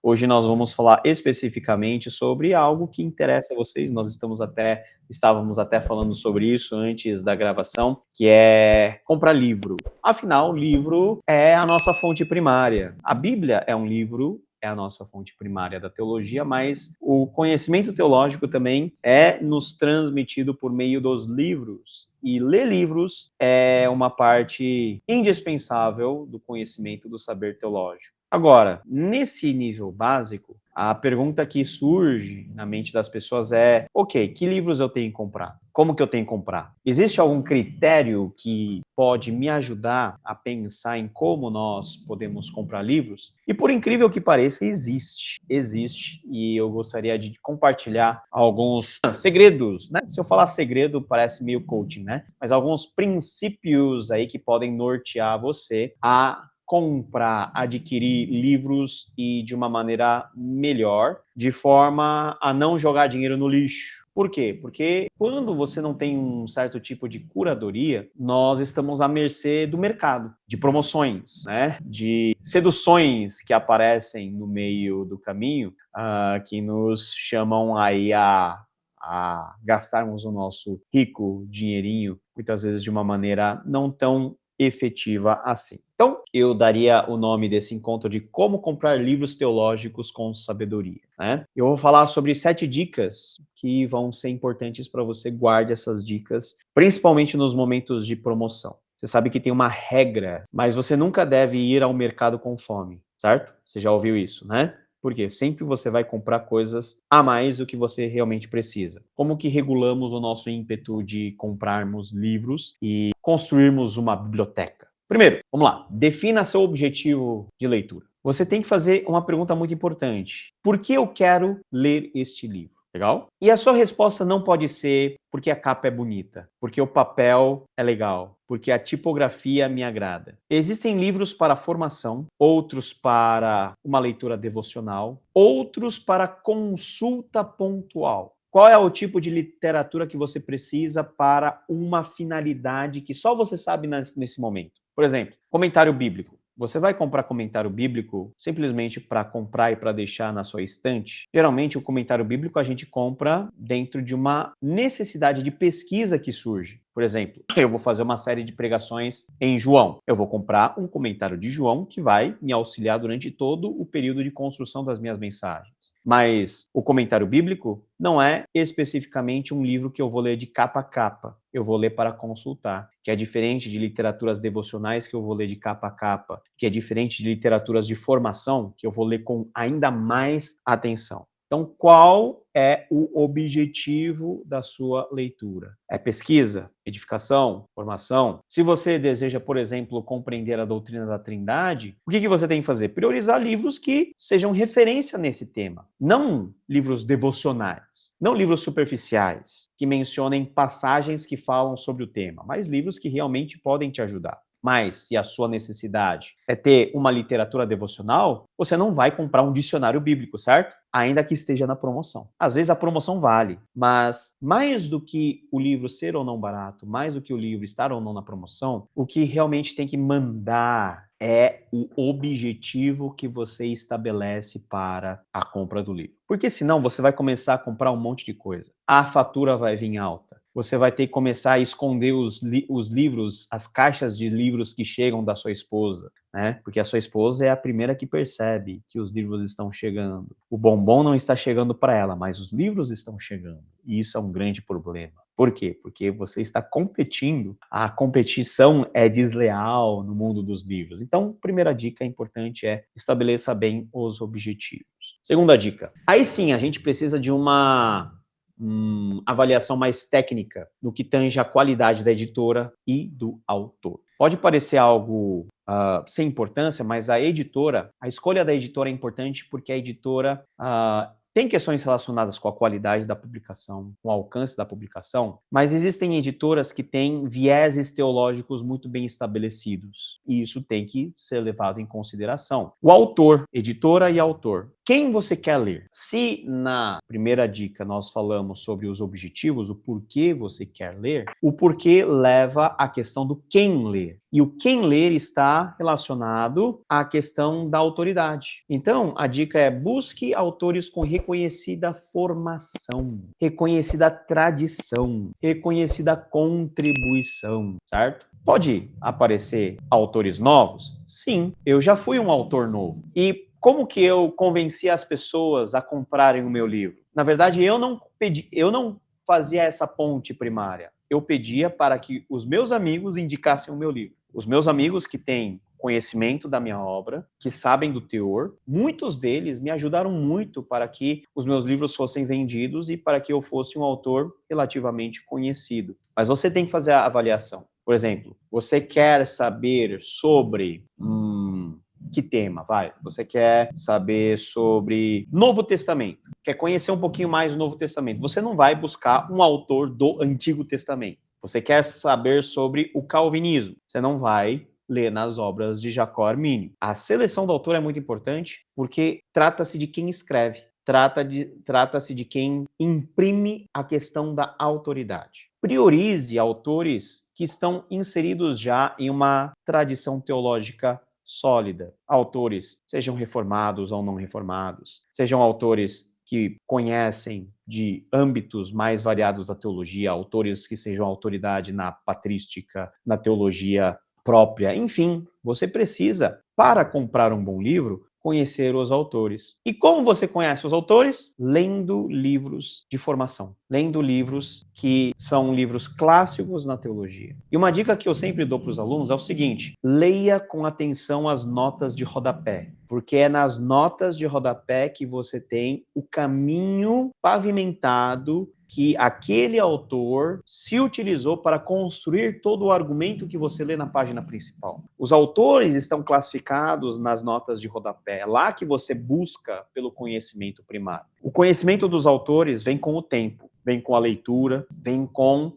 Hoje nós vamos falar especificamente sobre algo que interessa a vocês. Nós estávamos até falando sobre isso antes da gravação, que é comprar livro. Afinal, livro é a nossa fonte primária. A Bíblia é um livro, é a nossa fonte primária da teologia, mas o conhecimento teológico também é nos transmitido por meio dos livros. E ler livros é uma parte indispensável do conhecimento do saber teológico. Agora, nesse nível básico, a pergunta que surge na mente das pessoas é: ok, que livros eu tenho que comprar? Como que eu tenho que comprar? Existe algum critério que pode me ajudar a pensar em como nós podemos comprar livros? E por incrível que pareça, existe. Existe. E eu gostaria de compartilhar alguns segredos, né? Se eu falar segredo, parece meio coaching, né? Mas alguns princípios aí que podem nortear você a comprar, adquirir livros e de uma maneira melhor, de forma a não jogar dinheiro no lixo. Por quê? Porque quando você não tem um certo tipo de curadoria, nós estamos à mercê do mercado, de promoções, né? De seduções que aparecem no meio do caminho, que nos chamam aí a gastarmos o nosso rico dinheirinho, muitas vezes de uma maneira não tão efetiva assim. Então, eu daria o nome desse encontro de Como Comprar Livros Teológicos com Sabedoria, né? Eu vou falar sobre 7 dicas que vão ser importantes para você. Guarde essas dicas, principalmente nos momentos de promoção. Você sabe que tem uma regra, mas você nunca deve ir ao mercado com fome, certo? Você já ouviu isso, né? Porque sempre você vai comprar coisas a mais do que você realmente precisa. Como que regulamos o nosso ímpeto de comprarmos livros e construirmos uma biblioteca? Primeiro, vamos lá. Defina seu objetivo de leitura. Você tem que fazer uma pergunta muito importante. Por que eu quero ler este livro? Legal? E a sua resposta não pode ser porque a capa é bonita, porque o papel é legal, porque a tipografia me agrada. Existem livros para formação, outros para uma leitura devocional, outros para consulta pontual. Qual é o tipo de literatura que você precisa para uma finalidade que só você sabe nesse momento? Por exemplo, comentário bíblico. Você vai comprar comentário bíblico simplesmente para comprar e para deixar na sua estante? Geralmente, o comentário bíblico a gente compra dentro de uma necessidade de pesquisa que surge. Por exemplo, eu vou fazer uma série de pregações em João. Eu vou comprar um comentário de João que vai me auxiliar durante todo o período de construção das minhas mensagens. Mas o comentário bíblico não é especificamente um livro que eu vou ler de capa a capa. Eu vou ler para consultar, que é diferente de literaturas devocionais que eu vou ler de capa a capa, que é diferente de literaturas de formação que eu vou ler com ainda mais atenção. Então, qual é o objetivo da sua leitura? É pesquisa, edificação, formação? Se você deseja, por exemplo, compreender a doutrina da Trindade, o que você tem que fazer? Priorizar livros que sejam referência nesse tema. Não livros devocionais, não livros superficiais, que mencionem passagens que falam sobre o tema, mas livros que realmente podem te ajudar. Mas se a sua necessidade é ter uma literatura devocional, você não vai comprar um dicionário bíblico, certo? Ainda que esteja na promoção. Às vezes a promoção vale, mas mais do que o livro ser ou não barato, mais do que o livro estar ou não na promoção, o que realmente tem que mandar é o objetivo que você estabelece para a compra do livro. Porque senão você vai começar a comprar um monte de coisa. A fatura vai vir alta. Você vai ter que começar a esconder os livros, as caixas de livros que chegam da sua esposa, né? Porque a sua esposa é a primeira que percebe que os livros estão chegando. O bombom não está chegando para ela, mas os livros estão chegando. E isso é um grande problema. Por quê? Porque você está competindo. A competição é desleal no mundo dos livros. Então, primeira dica importante é estabeleça bem os objetivos. Segunda dica. Aí sim, a gente precisa de uma avaliação mais técnica no que tange a qualidade da editora e do autor. Pode parecer algo sem importância, mas a escolha da editora é importante porque a editora tem questões relacionadas com a qualidade da publicação, com o alcance da publicação, mas existem editoras que têm vieses teológicos muito bem estabelecidos, e isso tem que ser levado em consideração. O autor, editora e autor, quem você quer ler. Se na primeira dica nós falamos sobre os objetivos, o porquê você quer ler, o porquê leva à questão do quem ler. E o quem ler está relacionado à questão da autoridade. Então, a dica é: busque autores com reconhecida formação, reconhecida tradição, reconhecida contribuição, certo? Pode aparecer autores novos? Sim, eu já fui um autor novo. E como que eu convenci as pessoas a comprarem o meu livro? Na verdade, eu não fazia essa ponte primária. Eu pedia para que os meus amigos indicassem o meu livro. Os meus amigos que têm conhecimento da minha obra, que sabem do teor, muitos deles me ajudaram muito para que os meus livros fossem vendidos e para que eu fosse um autor relativamente conhecido. Mas você tem que fazer a avaliação. Por exemplo, você quer saber sobre que tema? Você quer saber sobre Novo Testamento? Quer conhecer um pouquinho mais do Novo Testamento? Você não vai buscar um autor do Antigo Testamento. Você quer saber sobre o calvinismo? Você não vai ler nas obras de Jacó Armínio. A seleção do autor é muito importante porque trata-se de quem escreve. Trata-se de quem imprime a questão da autoridade. Priorize autores que estão inseridos já em uma tradição teológica sólida. Autores, sejam reformados ou não reformados, sejam autores que conhecem de âmbitos mais variados da teologia, autores que sejam autoridade na patrística, na teologia própria. Enfim, você precisa, para comprar um bom livro, conhecer os autores. E como você conhece os autores? Lendo livros de formação. Lendo livros que são livros clássicos na teologia. E uma dica que eu sempre dou para os alunos é o seguinte: leia com atenção as notas de rodapé. Porque é nas notas de rodapé que você tem o caminho pavimentado que aquele autor se utilizou para construir todo o argumento que você lê na página principal. Os autores estão classificados nas notas de rodapé. É lá que você busca pelo conhecimento primário. O conhecimento dos autores vem com o tempo, vem com a leitura, vem com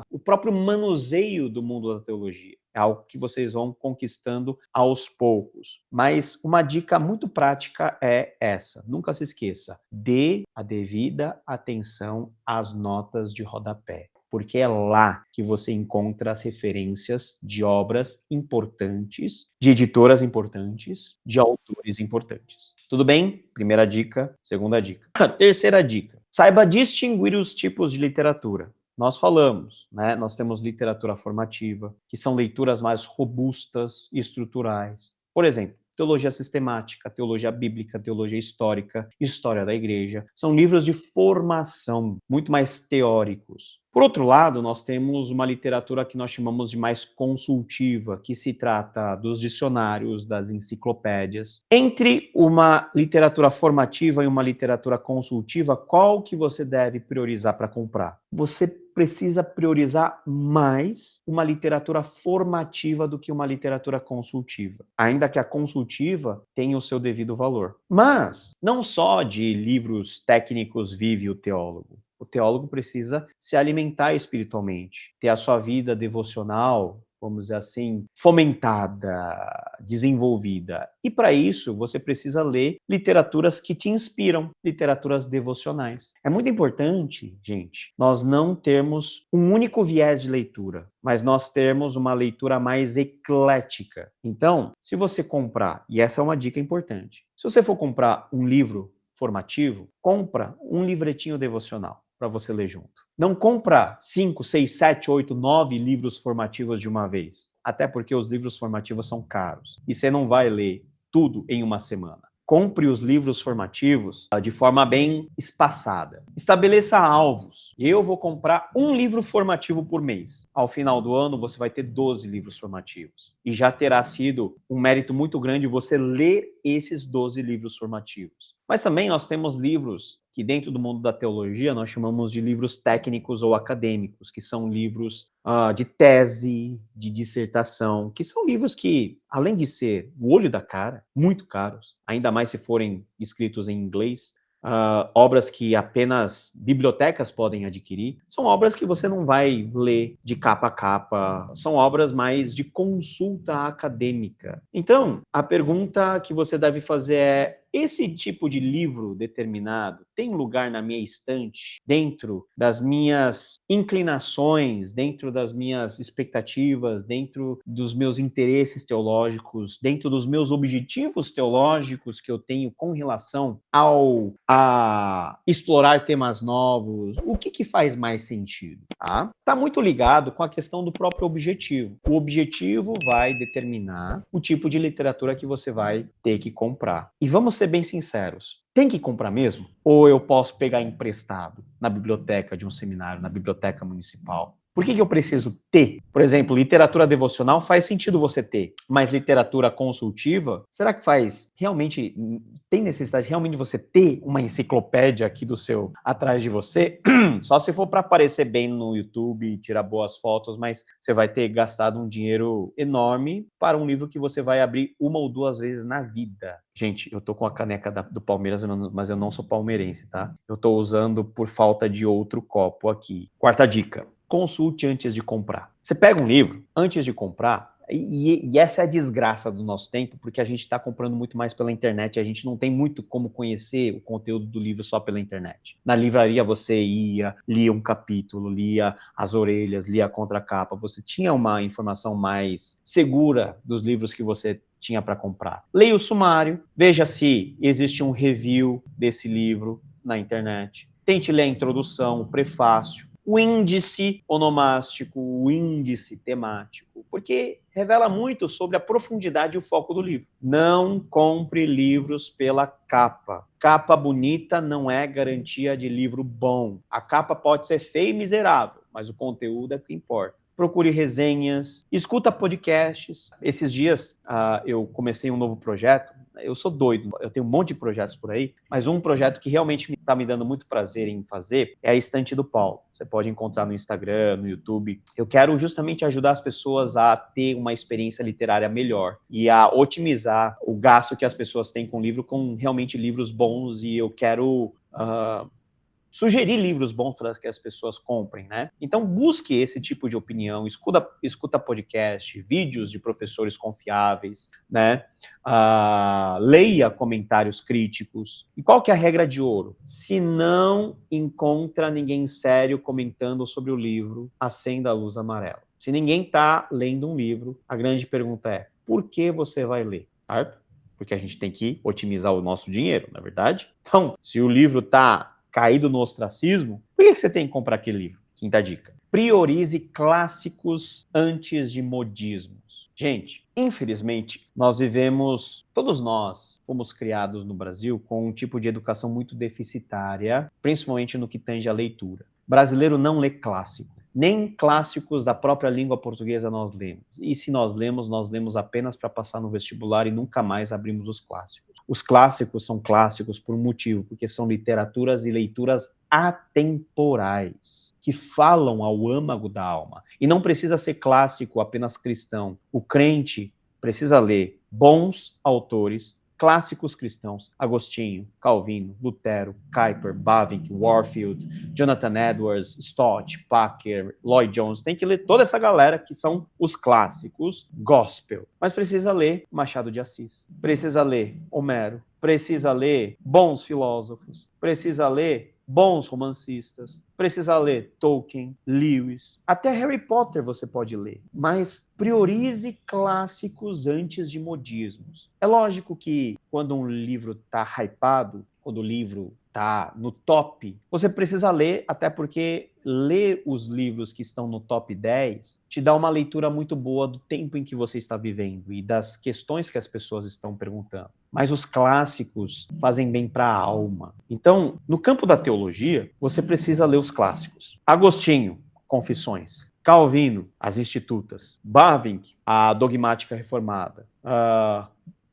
o próprio manuseio do mundo da teologia. É algo que vocês vão conquistando aos poucos. Mas uma dica muito prática é essa. Nunca se esqueça. Dê a devida atenção às notas de rodapé. Porque é lá que você encontra as referências de obras importantes, de editoras importantes, de autores importantes. Tudo bem? Primeira dica. Segunda dica. Terceira dica. Saiba distinguir os tipos de literatura. Nós falamos, né? Nós temos literatura formativa, que são leituras mais robustas e estruturais. Por exemplo, teologia sistemática, teologia bíblica, teologia histórica, história da igreja. São livros de formação, muito mais teóricos. Por outro lado, nós temos uma literatura que nós chamamos de mais consultiva, que se trata dos dicionários, das enciclopédias. Entre uma literatura formativa e uma literatura consultiva, qual que você deve priorizar para comprar? Você precisa priorizar mais uma literatura formativa do que uma literatura consultiva, ainda que a consultiva tenha o seu devido valor. Mas não só de livros técnicos vive o teólogo. O teólogo precisa se alimentar espiritualmente, ter a sua vida devocional, vamos dizer assim, fomentada, desenvolvida. E para isso, você precisa ler literaturas que te inspiram, literaturas devocionais. É muito importante, gente, nós não termos um único viés de leitura, mas nós termos uma leitura mais eclética. Então, se você comprar, e essa é uma dica importante, se você for comprar um livro formativo, compra um livretinho devocional para você ler junto. Não compra 5, 6, 7, 8, 9 livros formativos de uma vez. Até porque os livros formativos são caros. E você não vai ler tudo em uma semana. Compre os livros formativos de forma bem espaçada. Estabeleça alvos. Eu vou comprar um livro formativo por mês. Ao final do ano, você vai ter 12 livros formativos. E já terá sido um mérito muito grande você ler esses 12 livros formativos. Mas também nós temos livros que dentro do mundo da teologia nós chamamos de livros técnicos ou acadêmicos, que são livros de tese, de dissertação, que são livros que, além de ser o olho da cara, muito caros, ainda mais se forem escritos em inglês, obras que apenas bibliotecas podem adquirir, são obras que você não vai ler de capa a capa, são obras mais de consulta acadêmica. Então, a pergunta que você deve fazer é: esse tipo de livro determinado tem lugar na minha estante, dentro das minhas inclinações, dentro das minhas expectativas, dentro dos meus interesses teológicos, dentro dos meus objetivos teológicos que eu tenho com relação a explorar temas novos? O que faz mais sentido? Tá muito ligado com a questão do próprio objetivo. O objetivo vai determinar o tipo de literatura que você vai ter que comprar. E vamos ser bem sinceros, tem que comprar mesmo? Ou eu posso pegar emprestado na biblioteca de um seminário, na biblioteca municipal? Por que eu preciso ter? Por exemplo, literatura devocional faz sentido você ter, mas literatura consultiva, será que faz realmente, tem necessidade realmente de você ter uma enciclopédia aqui do seu, atrás de você? Só se for para aparecer bem no YouTube e tirar boas fotos, mas você vai ter gastado um dinheiro enorme para um livro que você vai abrir uma ou duas vezes na vida. Gente, eu tô com a caneca do Palmeiras, mas eu não sou palmeirense, tá? Eu tô usando por falta de outro copo aqui. Quarta dica: consulte antes de comprar. Você pega um livro, antes de comprar, e essa é a desgraça do nosso tempo, porque a gente está comprando muito mais pela internet, a gente não tem muito como conhecer o conteúdo do livro só pela internet. Na livraria você ia, lia um capítulo, lia as orelhas, lia a contracapa, você tinha uma informação mais segura dos livros que você tinha para comprar. Leia o sumário, veja se existe um review desse livro na internet. Tente ler a introdução, o prefácio, o índice onomástico, o índice temático, porque revela muito sobre a profundidade e o foco do livro. Não compre livros pela capa. Capa bonita não é garantia de livro bom. A capa pode ser feia e miserável, mas o conteúdo é o que importa. Procure resenhas, escuta podcasts. Esses dias eu comecei um novo projeto. Eu sou doido, eu tenho um monte de projetos por aí, mas um projeto que realmente está me dando muito prazer em fazer é a Estante do Paulo. Você pode encontrar no Instagram, no YouTube. Eu quero justamente ajudar as pessoas a ter uma experiência literária melhor e a otimizar o gasto que as pessoas têm com livro, com realmente livros bons, e eu quero sugerir livros bons para que as pessoas comprem, né? Então, busque esse tipo de opinião, escuta podcast, vídeos de professores confiáveis, né? Leia comentários críticos. E qual que é a regra de ouro? Se não encontra ninguém sério comentando sobre o livro, acenda a luz amarela. Se ninguém está lendo um livro, a grande pergunta é: por que você vai ler? Certo? Porque a gente tem que otimizar o nosso dinheiro, na verdade? Então, se o livro está caído no ostracismo, por que você tem que comprar aquele livro? Quinta dica: priorize clássicos antes de modismos. Gente, infelizmente, todos nós fomos criados no Brasil com um tipo de educação muito deficitária, principalmente no que tange à leitura. O brasileiro não lê clássico. Nem clássicos da própria língua portuguesa nós lemos. E se nós lemos apenas para passar no vestibular e nunca mais abrimos os clássicos. Os clássicos são clássicos por um motivo, porque são literaturas e leituras atemporais, que falam ao âmago da alma. E não precisa ser clássico apenas cristão. O crente precisa ler bons autores, clássicos cristãos: Agostinho, Calvino, Lutero, Kuyper, Bavinck, Warfield, Jonathan Edwards, Stott, Packer, Lloyd Jones. Tem que ler toda essa galera que são os clássicos gospel. Mas precisa ler Machado de Assis, precisa ler Homero, precisa ler bons filósofos, precisa ler bons romancistas, precisa ler Tolkien, Lewis, até Harry Potter você pode ler, mas priorize clássicos antes de modismos. É lógico que quando um livro está hypado, quando o livro está no top, você precisa ler, até porque ler os livros que estão no top 10 te dá uma leitura muito boa do tempo em que você está vivendo e das questões que as pessoas estão perguntando. Mas os clássicos fazem bem para a alma. Então, no campo da teologia, você precisa ler os clássicos. Agostinho, Confissões. Calvino, As Institutas. Bavinck, A Dogmática Reformada.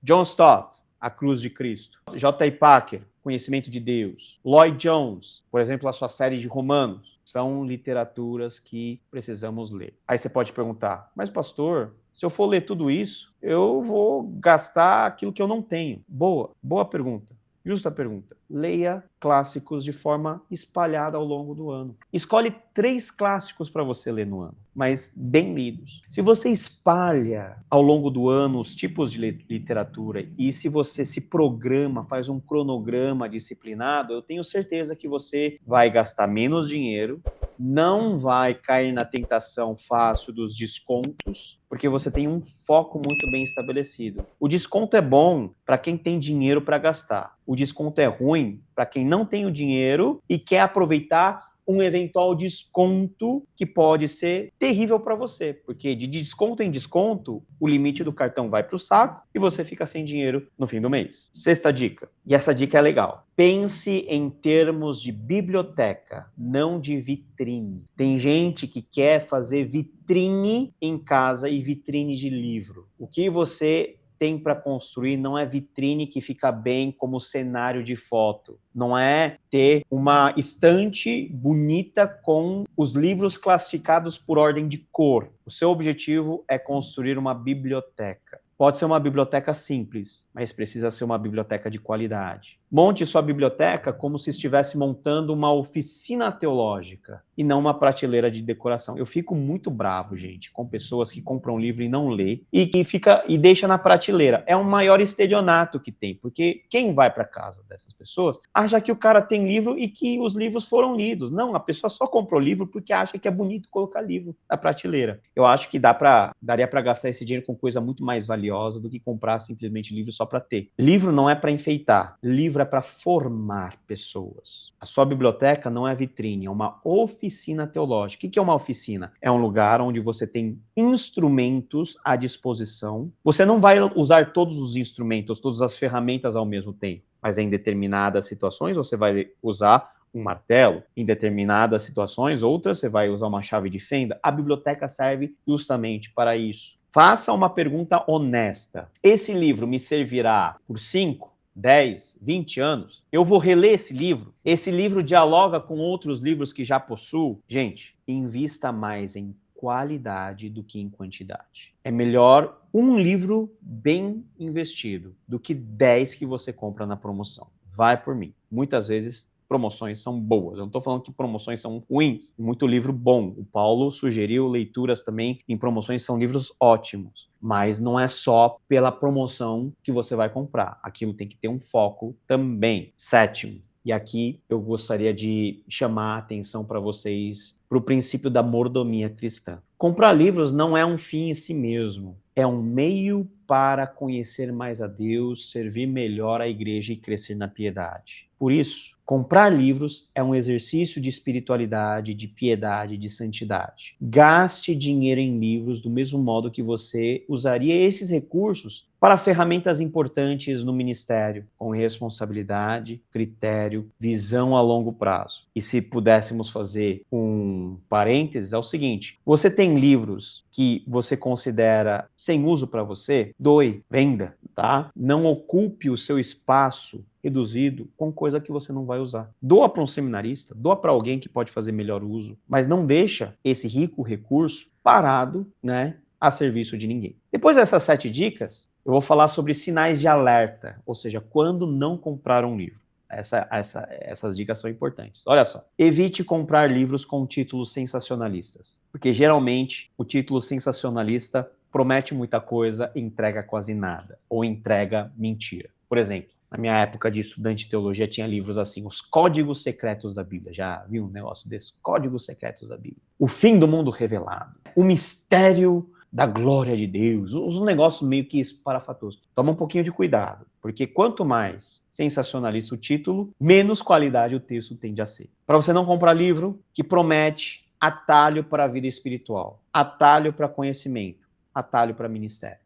John Stott, A Cruz de Cristo. J.I. Packer, Conhecimento de Deus. Lloyd Jones, por exemplo, a sua série de Romanos. São literaturas que precisamos ler. Aí você pode perguntar: mas pastor, se eu for ler tudo isso, eu vou gastar aquilo que eu não tenho. Boa pergunta. Justa pergunta. Leia clássicos de forma espalhada ao longo do ano. Escolhe 3 clássicos para você ler no ano, mas bem lidos. Se você espalha ao longo do ano os tipos de literatura e se você se programa, faz um cronograma disciplinado, eu tenho certeza que você vai gastar menos dinheiro, não vai cair na tentação fácil dos descontos, porque você tem um foco muito bem estabelecido. O desconto é bom para quem tem dinheiro para gastar. O desconto é ruim para quem não tem o dinheiro e quer aproveitar um eventual desconto que pode ser terrível para você, porque de desconto em desconto, o limite do cartão vai para o saco e você fica sem dinheiro no fim do mês. Sexta dica, e essa dica é legal. Pense em termos de biblioteca, não de vitrine. Tem gente que quer fazer vitrine em casa e vitrine de livro. O que você tem para construir não é vitrine que fica bem como cenário de foto. Não é ter uma estante bonita com os livros classificados por ordem de cor. O seu objetivo é construir uma biblioteca. Pode ser uma biblioteca simples, mas precisa ser uma biblioteca de qualidade. Monte sua biblioteca como se estivesse montando uma oficina teológica e não uma prateleira de decoração. Eu fico muito bravo, gente, com pessoas que compram livro e não lê e que fica e deixa na prateleira. É o maior estelionato que tem, porque quem vai para casa dessas pessoas acha que o cara tem livro e que os livros foram lidos. Não, a pessoa só comprou livro porque acha que é bonito colocar livro na prateleira. Eu acho que daria para gastar esse dinheiro com coisa muito mais valiosa do que comprar simplesmente livro só para ter. Livro não é para enfeitar, livro é para formar pessoas. A sua biblioteca não é vitrine, é uma oficina teológica. O que é uma oficina? É um lugar onde você tem instrumentos à disposição. Você não vai usar todos os instrumentos, todas as ferramentas ao mesmo tempo, mas em determinadas situações você vai usar um martelo, em determinadas situações, outras você vai usar uma chave de fenda. A biblioteca serve justamente para isso. Faça uma pergunta honesta. Esse livro me servirá por 5, 10, 20 anos? Eu vou reler esse livro? Esse livro dialoga com outros livros que já possuo? Gente, invista mais em qualidade do que em quantidade. É melhor um livro bem investido do que 10 que você compra na promoção. Vai por mim. Muitas vezes promoções são boas. Eu não estou falando que promoções são ruins. Muito livro bom. O Paulo sugeriu leituras também em promoções, são livros ótimos. Mas não é só pela promoção que você vai comprar. Aquilo tem que ter um foco também. Sétimo, e aqui eu gostaria de chamar a atenção para vocês para o princípio da mordomia cristã. Comprar livros não é um fim em si mesmo. É um meio para conhecer mais a Deus, servir melhor a igreja e crescer na piedade. Por isso, comprar livros é um exercício de espiritualidade, de piedade, de santidade. Gaste dinheiro em livros do mesmo modo que você usaria esses recursos para ferramentas importantes no ministério, com responsabilidade, critério, visão a longo prazo. E se pudéssemos fazer um parênteses, é o seguinte: você tem livros que você considera sem uso para você? Doe, venda, tá? Não ocupe o seu espaço reduzido com coisa que você não vai usar. Doa para um seminarista, doa para alguém que pode fazer melhor uso, mas não deixa esse rico recurso parado, né, a serviço de ninguém. Depois dessas 7 dicas, eu vou falar sobre sinais de alerta, ou seja, quando não comprar um livro. Essas dicas são importantes. Olha só, evite comprar livros com títulos sensacionalistas, porque geralmente o título sensacionalista promete muita coisa e entrega quase nada, ou entrega mentira. Por exemplo, na minha época de estudante de teologia, tinha livros assim, os códigos secretos da Bíblia. Já viu um negócio desse? Códigos secretos da Bíblia. O fim do mundo revelado. O mistério da glória de Deus. Uns negócios meio que esparafatosos. Toma um pouquinho de cuidado, porque quanto mais sensacionalista o título, menos qualidade o texto tende a ser. Para você não comprar livro que promete atalho para a vida espiritual, atalho para conhecimento, atalho para ministério.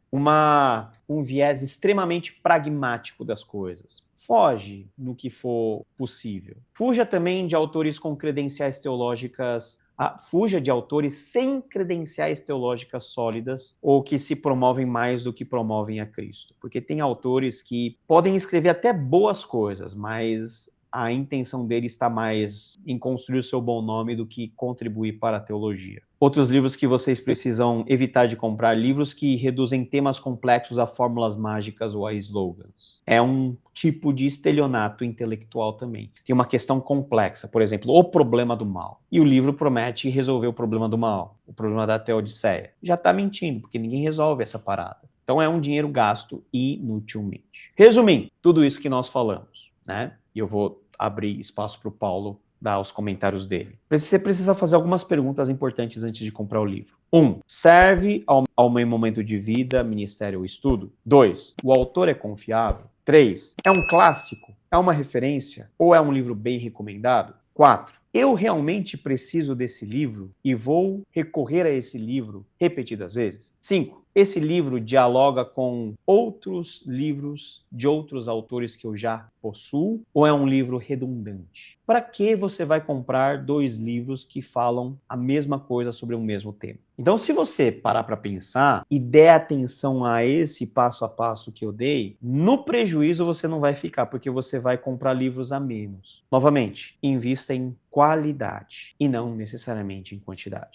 Um viés extremamente pragmático das coisas. Foge no que for possível. Fuja também de autores com credenciais teológicas, fuja de autores sem credenciais teológicas sólidas ou que se promovem mais do que promovem a Cristo. Porque tem autores que podem escrever até boas coisas, mas a intenção dele está mais em construir o seu bom nome do que contribuir para a teologia. Outros livros que vocês precisam evitar de comprar, livros que reduzem temas complexos a fórmulas mágicas ou a slogans. É um tipo de estelionato intelectual também. Tem uma questão complexa, por exemplo, o problema do mal. E o livro promete resolver o problema do mal, o problema da Teodiceia. Já está mentindo, porque ninguém resolve essa parada. Então é um dinheiro gasto inutilmente. Resumindo, tudo isso que nós falamos, né? E eu vou abrir espaço para o Paulo dar os comentários dele. Você precisa fazer algumas perguntas importantes antes de comprar o livro. 1. Serve ao meu momento de vida, ministério ou estudo? 2. O autor é confiável? 3. É um clássico? É uma referência? Ou é um livro bem recomendado? 4. Eu realmente preciso desse livro e vou recorrer a esse livro repetidas vezes? 5. Esse livro dialoga com outros livros de outros autores que eu já possuo ou é um livro redundante? Para que você vai comprar 2 livros que falam a mesma coisa sobre o mesmo tema? Então, se você parar para pensar e der atenção a esse passo a passo que eu dei, no prejuízo você não vai ficar, porque você vai comprar livros a menos. Novamente, invista em qualidade e não necessariamente em quantidade.